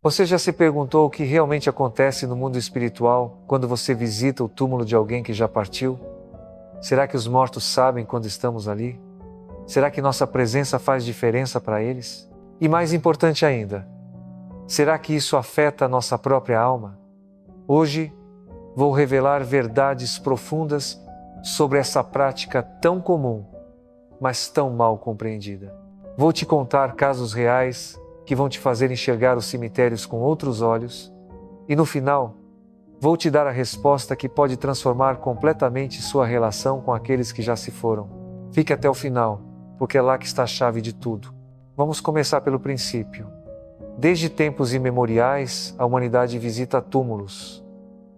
Você já se perguntou o que realmente acontece no mundo espiritual quando você visita o túmulo de alguém que já partiu? Será que os mortos sabem quando estamos ali? Será que nossa presença faz diferença para eles? E mais importante ainda, será que isso afeta a nossa própria alma? Hoje, vou revelar verdades profundas sobre essa prática tão comum, mas tão mal compreendida. Vou te contar casos reais que vão te fazer enxergar os cemitérios com outros olhos e, no final, vou te dar a resposta que pode transformar completamente sua relação com aqueles que já se foram. Fique até o final, porque é lá que está a chave de tudo. Vamos começar pelo princípio. Desde tempos imemoriais, a humanidade visita túmulos.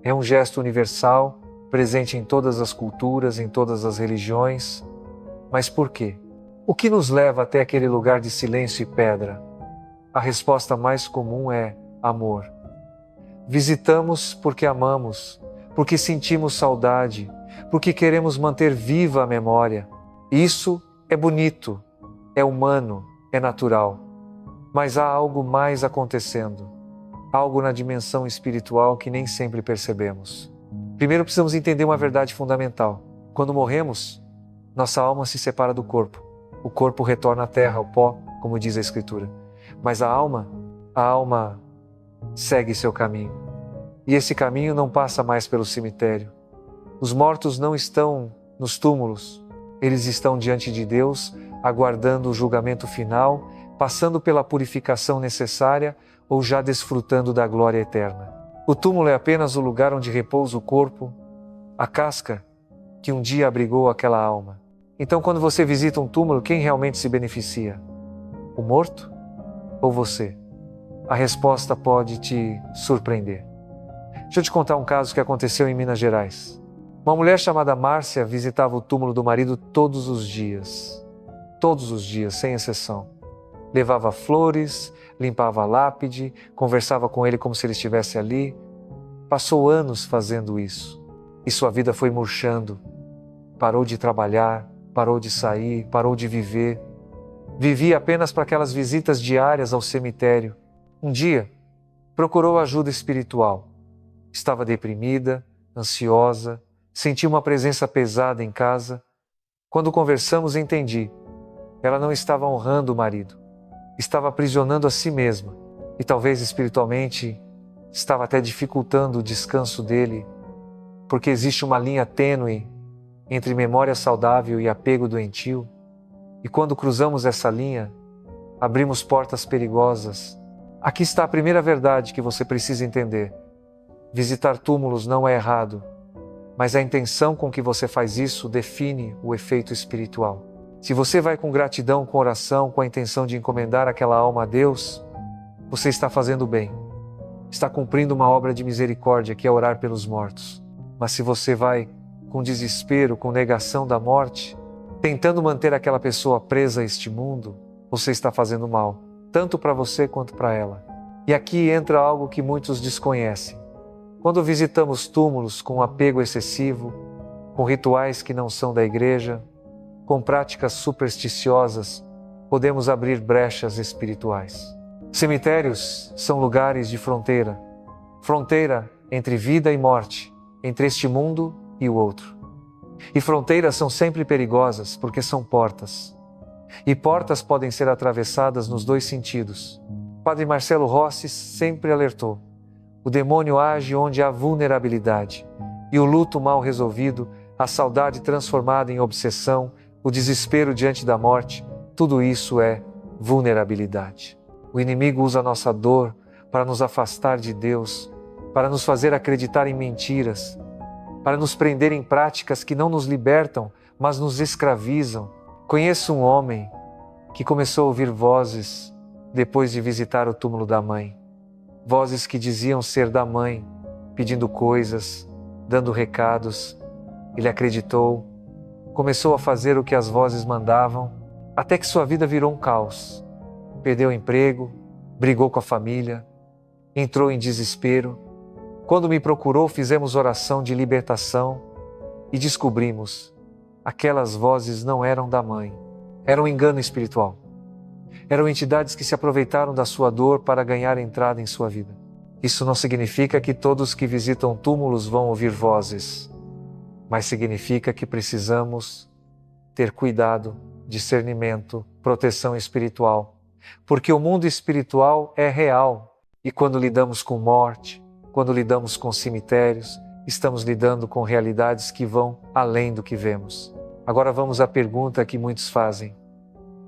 É um gesto universal, presente em todas as culturas, em todas as religiões. Mas por quê? O que nos leva até aquele lugar de silêncio e pedra? A resposta mais comum é amor. Visitamos porque amamos, porque sentimos saudade, porque queremos manter viva a memória. Isso é bonito, é humano, é natural. Mas há algo mais acontecendo. Algo na dimensão espiritual que nem sempre percebemos. Primeiro precisamos entender uma verdade fundamental. Quando morremos, nossa alma se separa do corpo. O corpo retorna à terra, ao pó, como diz a Escritura. Mas a alma segue seu caminho. E esse caminho não passa mais pelo cemitério. Os mortos não estão nos túmulos. Eles estão diante de Deus, aguardando o julgamento final, passando pela purificação necessária ou já desfrutando da glória eterna. O túmulo é apenas o lugar onde repousa o corpo, a casca que um dia abrigou aquela alma. Então, quando você visita um túmulo, quem realmente se beneficia? O morto ou você? A resposta pode te surpreender. Deixa eu te contar um caso que aconteceu em Minas Gerais. Uma mulher chamada Márcia visitava o túmulo do marido todos os dias, sem exceção. Levava flores, limpava a lápide, conversava com ele como se ele estivesse ali. Passou anos fazendo isso. E sua vida foi murchando. Parou de trabalhar, parou de sair, parou de viver. Vivia apenas para aquelas visitas diárias ao cemitério. Um dia, procurou ajuda espiritual. Estava deprimida, ansiosa, sentia uma presença pesada em casa. Quando conversamos, entendi. Ela não estava honrando o marido. Estava aprisionando a si mesma e talvez espiritualmente estava até dificultando o descanso dele, porque existe uma linha tênue entre memória saudável e apego doentio, e quando cruzamos essa linha, abrimos portas perigosas. Aqui está a primeira verdade que você precisa entender. Visitar túmulos não é errado, mas a intenção com que você faz isso define o efeito espiritual. Se você vai com gratidão, com oração, com a intenção de encomendar aquela alma a Deus, você está fazendo bem. Está cumprindo uma obra de misericórdia, que é orar pelos mortos. Mas se você vai com desespero, com negação da morte, tentando manter aquela pessoa presa a este mundo, você está fazendo mal, tanto para você quanto para ela. E aqui entra algo que muitos desconhecem. Quando visitamos túmulos com apego excessivo, com rituais que não são da igreja, com práticas supersticiosas, podemos abrir brechas espirituais. Cemitérios são lugares de fronteira. Fronteira entre vida e morte, entre este mundo e o outro. E fronteiras são sempre perigosas porque são portas. E portas podem ser atravessadas nos dois sentidos. Padre Marcelo Rossi sempre alertou. O demônio age onde há vulnerabilidade. E o luto mal resolvido, a saudade transformada em obsessão, o desespero diante da morte, tudo isso é vulnerabilidade. O inimigo usa a nossa dor para nos afastar de Deus, para nos fazer acreditar em mentiras, para nos prender em práticas que não nos libertam, mas nos escravizam. Conheço um homem que começou a ouvir vozes depois de visitar o túmulo da mãe. Vozes que diziam ser da mãe, pedindo coisas, dando recados. Ele acreditou, começou a fazer o que as vozes mandavam, até que sua vida virou um caos. Perdeu o emprego, brigou com a família, entrou em desespero. Quando me procurou, fizemos oração de libertação e descobrimos: aquelas vozes não eram da mãe, era um engano espiritual. Eram entidades que se aproveitaram da sua dor para ganhar entrada em sua vida. Isso não significa que todos que visitam túmulos vão ouvir vozes, mas significa que precisamos ter cuidado, discernimento, proteção espiritual, porque o mundo espiritual é real, e quando lidamos com morte, quando lidamos com cemitérios, estamos lidando com realidades que vão além do que vemos. Agora vamos à pergunta que muitos fazem: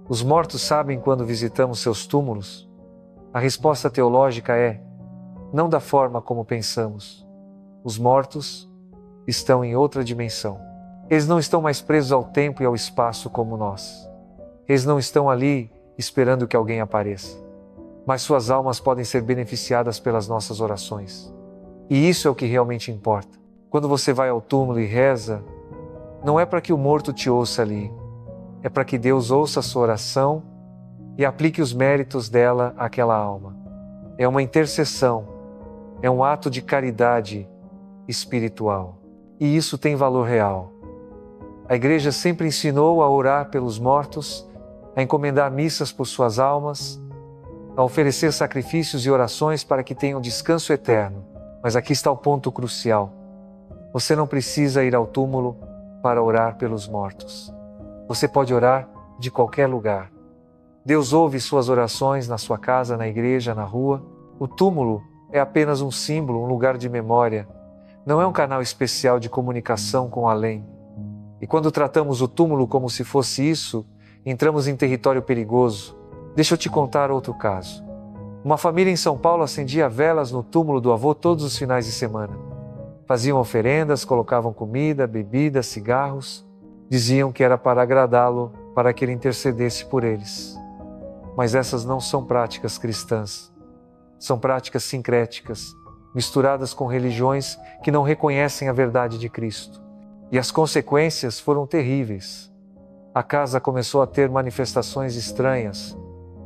os mortos sabem quando visitamos seus túmulos? A resposta teológica é: não da forma como pensamos. Os mortos estão em outra dimensão. Eles não estão mais presos ao tempo e ao espaço como nós. Eles não estão ali esperando que alguém apareça. Mas suas almas podem ser beneficiadas pelas nossas orações. E isso é o que realmente importa. Quando você vai ao túmulo e reza, não é para que o morto te ouça ali. É para que Deus ouça a sua oração e aplique os méritos dela àquela alma. É uma intercessão. É um ato de caridade espiritual. E isso tem valor real. A igreja sempre ensinou a orar pelos mortos, a encomendar missas por suas almas, a oferecer sacrifícios e orações para que tenham descanso eterno. Mas aqui está o ponto crucial. Você não precisa ir ao túmulo para orar pelos mortos. Você pode orar de qualquer lugar. Deus ouve suas orações na sua casa, na igreja, na rua. O túmulo é apenas um símbolo, um lugar de memória. Não é um canal especial de comunicação com o além. E quando tratamos o túmulo como se fosse isso, entramos em território perigoso. Deixa eu te contar outro caso. Uma família em São Paulo acendia velas no túmulo do avô todos os finais de semana. Faziam oferendas, colocavam comida, bebida, cigarros. Diziam que era para agradá-lo, para que ele intercedesse por eles. Mas essas não são práticas cristãs. São práticas sincréticas, misturadas com religiões que não reconhecem a verdade de Cristo. E as consequências foram terríveis. A casa começou a ter manifestações estranhas,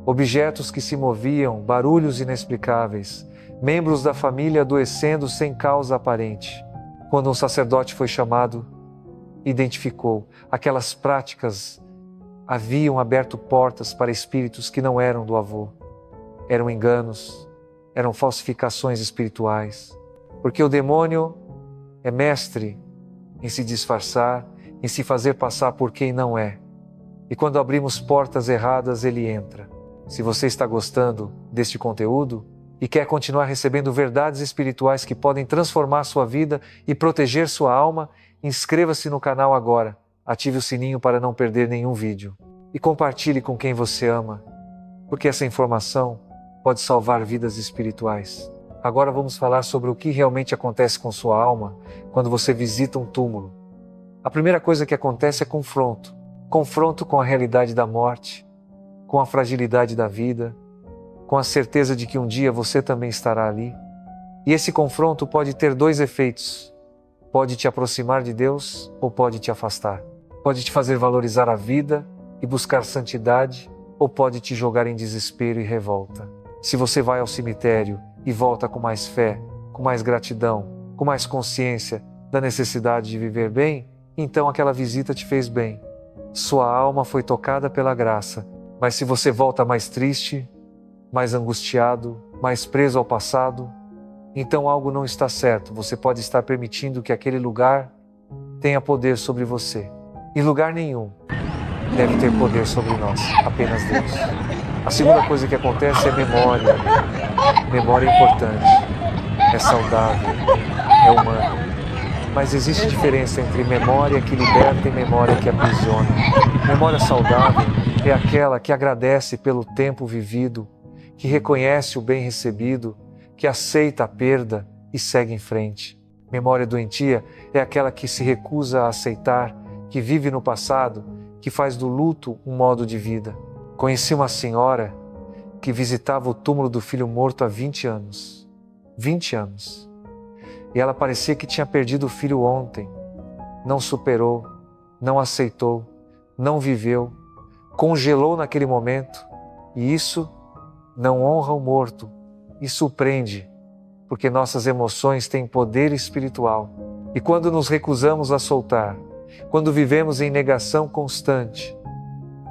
objetos que se moviam, barulhos inexplicáveis, membros da família adoecendo sem causa aparente. Quando um sacerdote foi chamado, identificou aquelas práticas haviam aberto portas para espíritos que não eram do avô. Eram enganos, eram falsificações espirituais, porque o demônio é mestre em se disfarçar, em se fazer passar por quem não é. E quando abrimos portas erradas, ele entra. Se você está gostando deste conteúdo e quer continuar recebendo verdades espirituais que podem transformar sua vida e proteger sua alma, inscreva-se no canal agora, ative o sininho para não perder nenhum vídeo e compartilhe com quem você ama, porque essa informação pode salvar vidas espirituais. Agora vamos falar sobre o que realmente acontece com sua alma quando você visita um túmulo. A primeira coisa que acontece é confronto. Confronto com a realidade da morte, com a fragilidade da vida, com a certeza de que um dia você também estará ali. E esse confronto pode ter dois efeitos. Pode te aproximar de Deus ou pode te afastar. Pode te fazer valorizar a vida e buscar santidade, ou pode te jogar em desespero e revolta. Se você vai ao cemitério e volta com mais fé, com mais gratidão, com mais consciência da necessidade de viver bem, então aquela visita te fez bem. Sua alma foi tocada pela graça. Mas se você volta mais triste, mais angustiado, mais preso ao passado, então algo não está certo. Você pode estar permitindo que aquele lugar tenha poder sobre você. E lugar nenhum deve ter poder sobre nós, apenas Deus. A segunda coisa que acontece é memória. Memória é importante, é saudável, é humana. Mas existe diferença entre memória que liberta e memória que aprisiona. Memória saudável é aquela que agradece pelo tempo vivido, que reconhece o bem recebido, que aceita a perda e segue em frente. Memória doentia é aquela que se recusa a aceitar, que vive no passado, que faz do luto um modo de vida. Conheci uma senhora que visitava o túmulo do filho morto há 20 anos. 20 anos. E ela parecia que tinha perdido o filho ontem. Não superou, não aceitou, não viveu, congelou naquele momento. E isso não honra o morto, isso o prende, porque nossas emoções têm poder espiritual. E quando nos recusamos a soltar, quando vivemos em negação constante,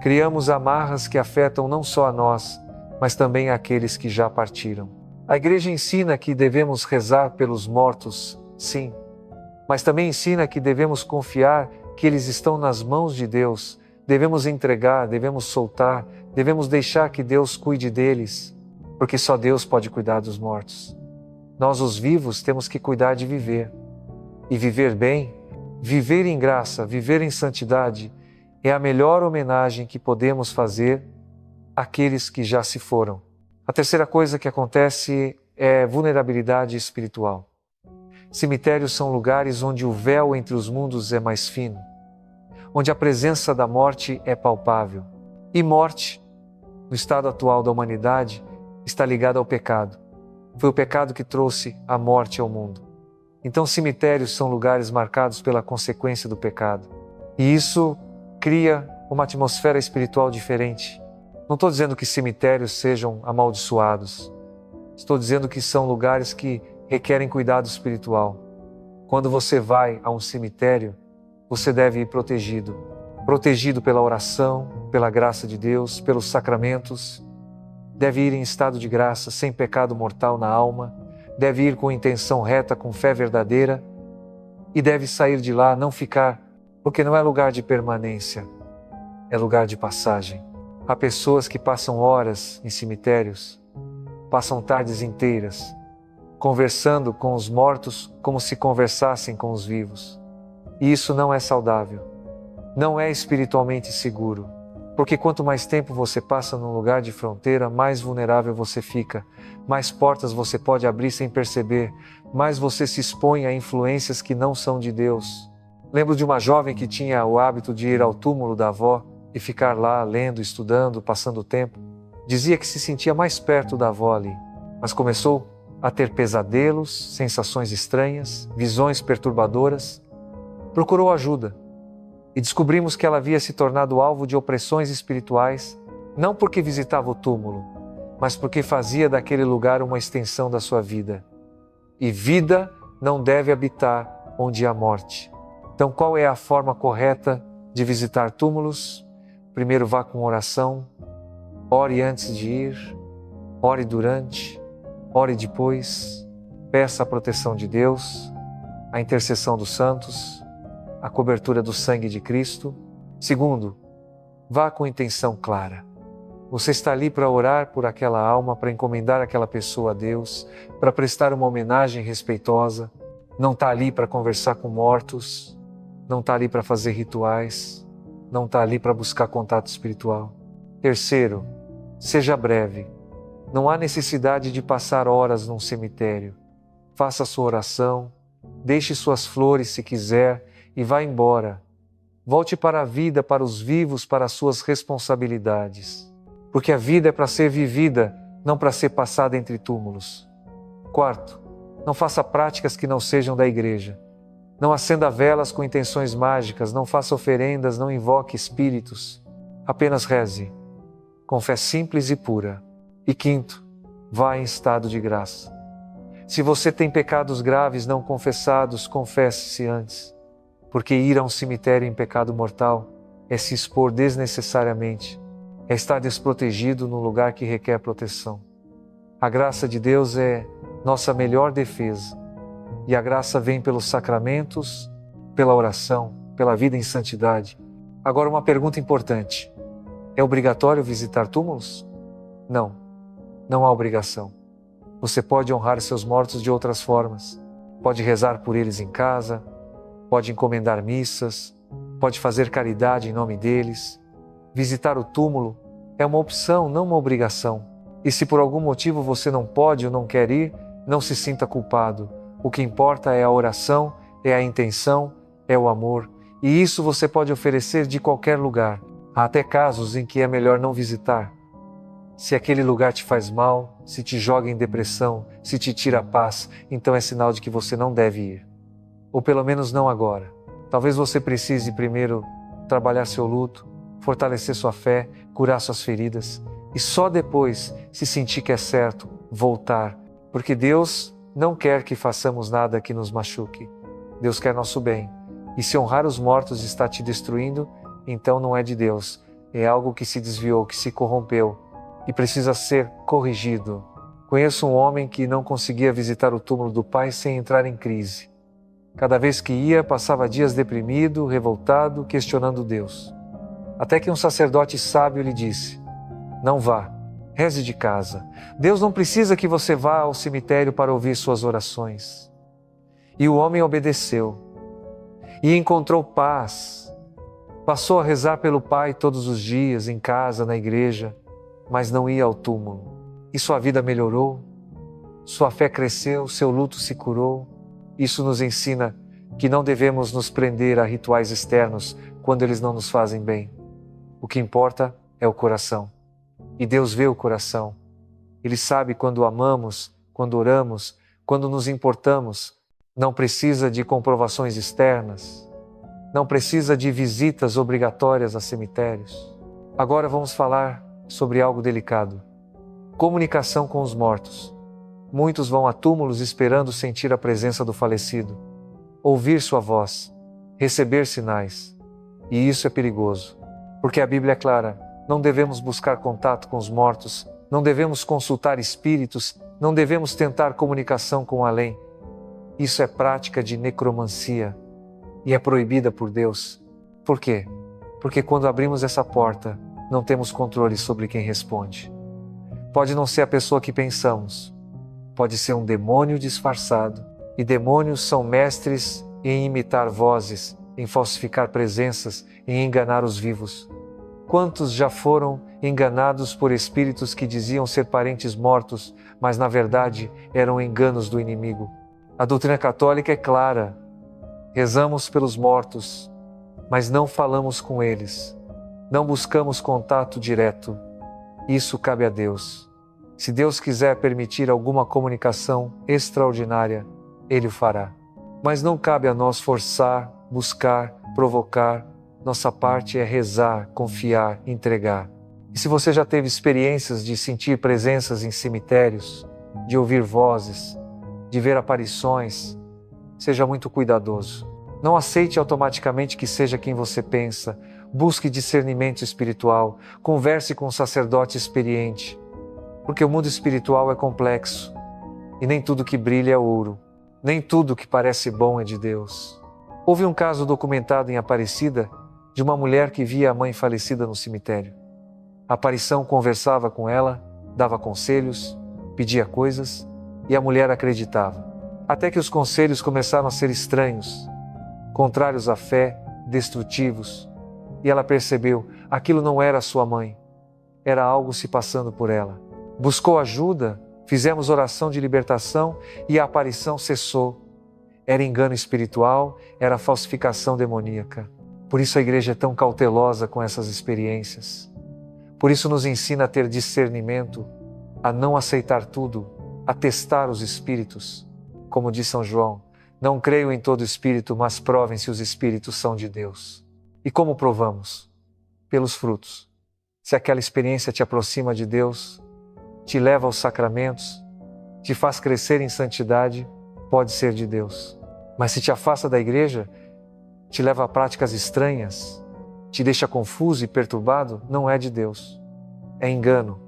Criamos amarras que afetam não só a nós, mas também aqueles que já partiram. A igreja ensina que devemos rezar pelos mortos, sim, mas também ensina que devemos confiar que eles estão nas mãos de Deus, devemos entregar, devemos soltar, devemos deixar que Deus cuide deles, porque só Deus pode cuidar dos mortos. Nós, os vivos, temos que cuidar de viver. E viver bem, viver em graça, viver em santidade, é a melhor homenagem que podemos fazer àqueles que já se foram. A terceira coisa que acontece é vulnerabilidade espiritual. Cemitérios são lugares onde o véu entre os mundos é mais fino, onde a presença da morte é palpável. E morte, no estado atual da humanidade, está ligada ao pecado. Foi o pecado que trouxe a morte ao mundo. Então, cemitérios são lugares marcados pela consequência do pecado. E isso cria uma atmosfera espiritual diferente. Não estou dizendo que cemitérios sejam amaldiçoados. Estou dizendo que são lugares que requerem cuidado espiritual. Quando você vai a um cemitério, você deve ir protegido. Protegido pela oração, pela graça de Deus, pelos sacramentos. Deve ir em estado de graça, sem pecado mortal na alma. Deve ir com intenção reta, com fé verdadeira. E deve sair de lá, não ficar, porque não é lugar de permanência, é lugar de passagem. Há pessoas que passam horas em cemitérios, passam tardes inteiras, conversando com os mortos como se conversassem com os vivos. E isso não é saudável, não é espiritualmente seguro, porque quanto mais tempo você passa num lugar de fronteira, mais vulnerável você fica, mais portas você pode abrir sem perceber, mais você se expõe a influências que não são de Deus. Lembro de uma jovem que tinha o hábito de ir ao túmulo da avó e ficar lá lendo, estudando, passando o tempo. Dizia que se sentia mais perto da avó ali, mas começou a ter pesadelos, sensações estranhas, visões perturbadoras. Procurou ajuda e descobrimos que ela havia se tornado alvo de opressões espirituais, não porque visitava o túmulo, mas porque fazia daquele lugar uma extensão da sua vida. E vida não deve habitar onde há morte. Então, qual é a forma correta de visitar túmulos? Primeiro, vá com oração, ore antes de ir, ore durante, ore depois, peça a proteção de Deus, a intercessão dos santos, a cobertura do sangue de Cristo. Segundo, vá com intenção clara. Você está ali para orar por aquela alma, para encomendar aquela pessoa a Deus, para prestar uma homenagem respeitosa. Não está ali para conversar com mortos, não está ali para fazer rituais, não está ali para buscar contato espiritual. Terceiro, seja breve. Não há necessidade de passar horas num cemitério. Faça sua oração, deixe suas flores se quiser e vá embora. Volte para a vida, para os vivos, para as suas responsabilidades. Porque a vida é para ser vivida, não para ser passada entre túmulos. Quarto, não faça práticas que não sejam da igreja. Não acenda velas com intenções mágicas, não faça oferendas, não invoque espíritos. Apenas reze, com fé simples e pura. E quinto, vá em estado de graça. Se você tem pecados graves não confessados, confesse-se antes. Porque ir a um cemitério em pecado mortal é se expor desnecessariamente, é estar desprotegido num lugar que requer proteção. A graça de Deus é nossa melhor defesa. E a graça vem pelos sacramentos, pela oração, pela vida em santidade. Agora, uma pergunta importante. É obrigatório visitar túmulos? Não, não há obrigação. Você pode honrar seus mortos de outras formas. Pode rezar por eles em casa, pode encomendar missas, pode fazer caridade em nome deles. Visitar o túmulo é uma opção, não uma obrigação. E se por algum motivo você não pode ou não quer ir, não se sinta culpado. O que importa é a oração, é a intenção, é o amor. E isso você pode oferecer de qualquer lugar. Há até casos em que é melhor não visitar. Se aquele lugar te faz mal, se te joga em depressão, se te tira a paz, então é sinal de que você não deve ir. Ou pelo menos não agora. Talvez você precise primeiro trabalhar seu luto, fortalecer sua fé, curar suas feridas. E só depois, se sentir que é certo, voltar. Porque Deus não quer que façamos nada que nos machuque. Deus quer nosso bem. E se honrar os mortos está te destruindo, então não é de Deus. é algo que se desviou, que se corrompeu e precisa ser corrigido. Conheço um homem que não conseguia visitar o túmulo do pai sem entrar em crise. Cada vez que ia, passava dias deprimido, revoltado, questionando Deus. Até que um sacerdote sábio lhe disse: não vá, reze de casa. Deus não precisa que você vá ao cemitério para ouvir suas orações. E o homem obedeceu e encontrou paz. Passou a rezar pelo pai todos os dias, em casa, na igreja, mas não ia ao túmulo. E sua vida melhorou, sua fé cresceu, seu luto se curou. Isso nos ensina que não devemos nos prender a rituais externos quando eles não nos fazem bem. O que importa é o coração. E Deus vê o coração. Ele sabe quando amamos, quando oramos, quando nos importamos. Não precisa de comprovações externas. Não precisa de visitas obrigatórias a cemitérios. Agora vamos falar sobre algo delicado. Comunicação com os mortos. Muitos vão a túmulos esperando sentir a presença do falecido, ouvir sua voz, receber sinais. E isso é perigoso, porque a Bíblia é clara: não devemos buscar contato com os mortos, não devemos consultar espíritos, não devemos tentar comunicação com o além. Isso é prática de necromancia e é proibida por Deus. Por quê? Porque quando abrimos essa porta, não temos controle sobre quem responde. Pode não ser a pessoa que pensamos, pode ser um demônio disfarçado, e demônios são mestres em imitar vozes, em falsificar presenças, em enganar os vivos. Quantos já foram enganados por espíritos que diziam ser parentes mortos, mas na verdade eram enganos do inimigo? A doutrina católica é clara: rezamos pelos mortos, mas não falamos com eles, não buscamos contato direto. Isso cabe a Deus. Se Deus quiser permitir alguma comunicação extraordinária, Ele o fará. Mas não cabe a nós forçar, buscar, provocar. Nossa parte é rezar, confiar, entregar. E se você já teve experiências de sentir presenças em cemitérios, de ouvir vozes, de ver aparições, seja muito cuidadoso. Não aceite automaticamente que seja quem você pensa. Busque discernimento espiritual. Converse com um sacerdote experiente. Porque o mundo espiritual é complexo. E nem tudo que brilha é ouro. Nem tudo que parece bom é de Deus. Houve um caso documentado em Aparecida de uma mulher que via a mãe falecida no cemitério. A aparição conversava com ela, dava conselhos, pedia coisas e a mulher acreditava. Até que os conselhos começaram a ser estranhos, contrários à fé, destrutivos. E ela percebeu, aquilo não era sua mãe, era algo se passando por ela. Buscou ajuda, fizemos oração de libertação e a aparição cessou. Era engano espiritual, era falsificação demoníaca. Por isso a igreja é tão cautelosa com essas experiências. Por isso nos ensina a ter discernimento, a não aceitar tudo, a testar os espíritos. Como diz São João, não creio em todo espírito, mas provem se os espíritos são de Deus. E como provamos? Pelos frutos. Se aquela experiência te aproxima de Deus, te leva aos sacramentos, te faz crescer em santidade, pode ser de Deus. Mas se te afasta da igreja, te leva a práticas estranhas, te deixa confuso e perturbado, não é de Deus. É engano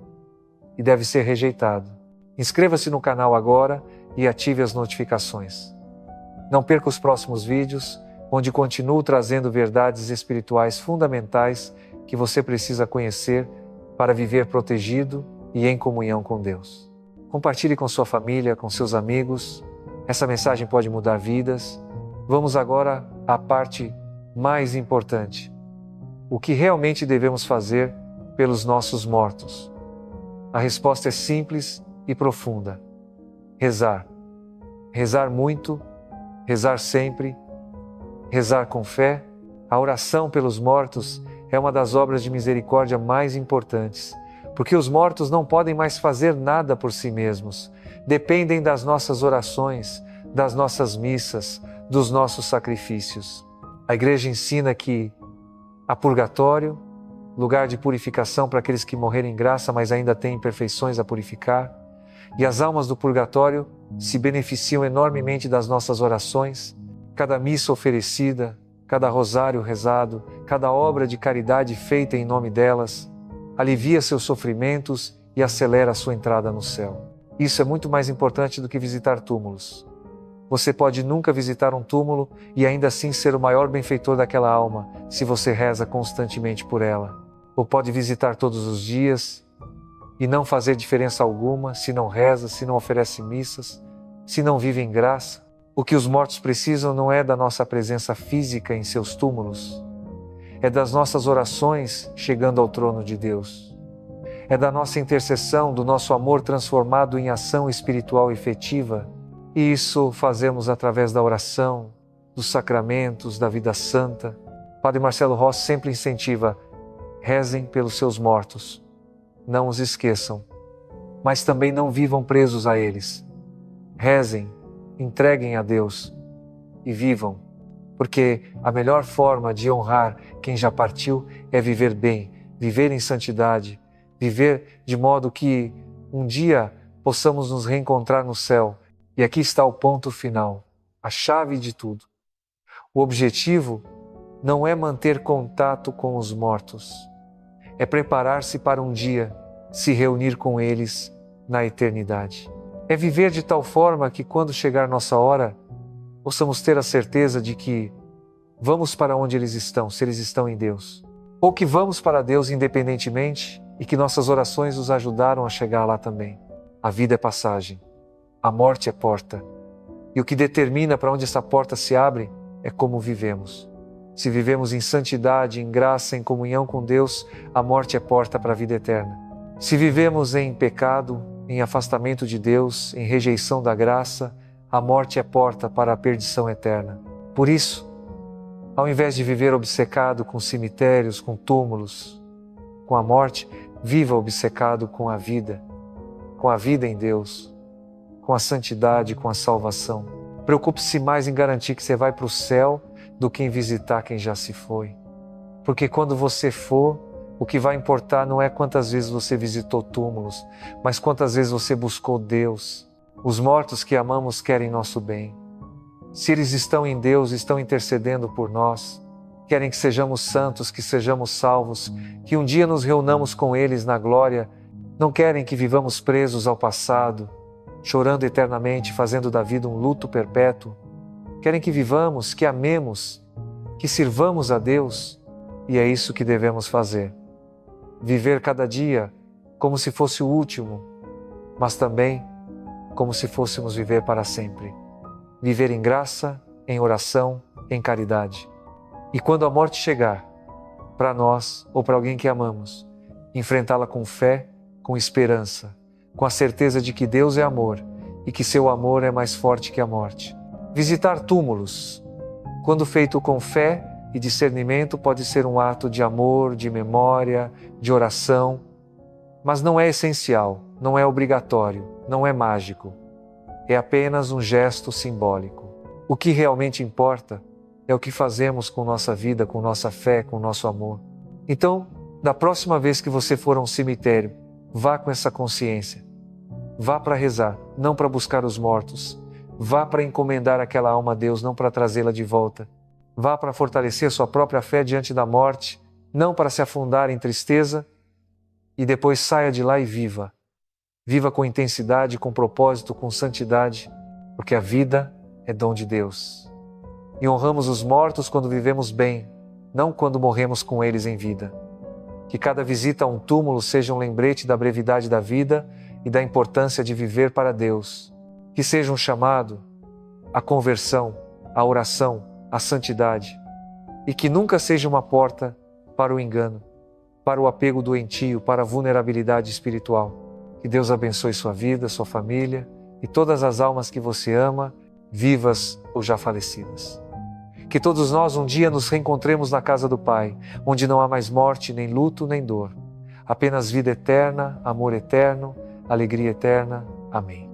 e deve ser rejeitado. Inscreva-se no canal agora e ative as notificações. Não perca os próximos vídeos, onde continuo trazendo verdades espirituais fundamentais que você precisa conhecer para viver protegido e em comunhão com Deus. Compartilhe com sua família, com seus amigos. Essa mensagem pode mudar vidas. Vamos agora à parte mais importante. O que realmente devemos fazer pelos nossos mortos? A resposta é simples e profunda. Rezar. Rezar muito, rezar sempre, rezar com fé. A oração pelos mortos é uma das obras de misericórdia mais importantes, porque os mortos não podem mais fazer nada por si mesmos. Dependem das nossas orações, das nossas missas, dos nossos sacrifícios. A igreja ensina que há purgatório, lugar de purificação para aqueles que morreram em graça, mas ainda têm imperfeições a purificar, e as almas do purgatório se beneficiam enormemente das nossas orações. Cada missa oferecida, cada rosário rezado, cada obra de caridade feita em nome delas, alivia seus sofrimentos e acelera a sua entrada no céu. Isso é muito mais importante do que visitar túmulos. Você pode nunca visitar um túmulo e ainda assim ser o maior benfeitor daquela alma, se você reza constantemente por ela. Ou pode visitar todos os dias e não fazer diferença alguma, se não reza, se não oferece missas, se não vive em graça. O que os mortos precisam não é da nossa presença física em seus túmulos, é das nossas orações chegando ao trono de Deus. É da nossa intercessão, do nosso amor transformado em ação espiritual efetiva. E isso fazemos através da oração, dos sacramentos, da vida santa. Padre Marcelo Rossi sempre incentiva: rezem pelos seus mortos, não os esqueçam, mas também não vivam presos a eles. Rezem, entreguem a Deus e vivam, porque a melhor forma de honrar quem já partiu é viver bem, viver em santidade, viver de modo que um dia possamos nos reencontrar no céu. E aqui está o ponto final, a chave de tudo. O objetivo não é manter contato com os mortos, é preparar-se para um dia se reunir com eles na eternidade. É viver de tal forma que quando chegar nossa hora, possamos ter a certeza de que vamos para onde eles estão, se eles estão em Deus. Ou que vamos para Deus independentemente e que nossas orações os ajudaram a chegar lá também. A vida é passagem. A morte é porta, e o que determina para onde essa porta se abre é como vivemos. Se vivemos em santidade, em graça, em comunhão com Deus, a morte é porta para a vida eterna. Se vivemos em pecado, em afastamento de Deus, em rejeição da graça, a morte é porta para a perdição eterna. Por isso, ao invés de viver obcecado com cemitérios, com túmulos, com a morte, viva obcecado com a vida em Deus, com a santidade, com a salvação. Preocupe-se mais em garantir que você vai para o céu do que em visitar quem já se foi. Porque quando você for, o que vai importar não é quantas vezes você visitou túmulos, mas quantas vezes você buscou Deus. Os mortos que amamos querem nosso bem. Se eles estão em Deus, estão intercedendo por nós, querem que sejamos santos, que sejamos salvos, que um dia nos reunamos com eles na glória, não querem que vivamos presos ao passado, chorando eternamente, fazendo da vida um luto perpétuo. Querem que vivamos, que amemos, que sirvamos a Deus, e é isso que devemos fazer. Viver cada dia como se fosse o último, mas também como se fôssemos viver para sempre. Viver em graça, em oração, em caridade. E quando a morte chegar, para nós ou para alguém que amamos, enfrentá-la com fé, com esperança, com a certeza de que Deus é amor e que seu amor é mais forte que a morte. Visitar túmulos, quando feito com fé e discernimento, pode ser um ato de amor, de memória, de oração, mas não é essencial, não é obrigatório, não é mágico. É apenas um gesto simbólico. O que realmente importa é o que fazemos com nossa vida, com nossa fé, com nosso amor. Então, da próxima vez que você for a um cemitério, vá com essa consciência. Vá para rezar, não para buscar os mortos. Vá para encomendar aquela alma a Deus, não para trazê-la de volta. Vá para fortalecer sua própria fé diante da morte, não para se afundar em tristeza, e depois saia de lá e viva. Viva com intensidade, com propósito, com santidade, porque a vida é dom de Deus. E honramos os mortos quando vivemos bem, não quando morremos com eles em vida. Que cada visita a um túmulo seja um lembrete da brevidade da vida e da importância de viver para Deus. Que seja um chamado à conversão, à oração, à santidade. E que nunca seja uma porta para o engano, para o apego doentio, para a vulnerabilidade espiritual. Que Deus abençoe sua vida, sua família e todas as almas que você ama, vivas ou já falecidas. Que todos nós um dia nos reencontremos na casa do Pai, onde não há mais morte, nem luto, nem dor. Apenas vida eterna, amor eterno, alegria eterna. Amém.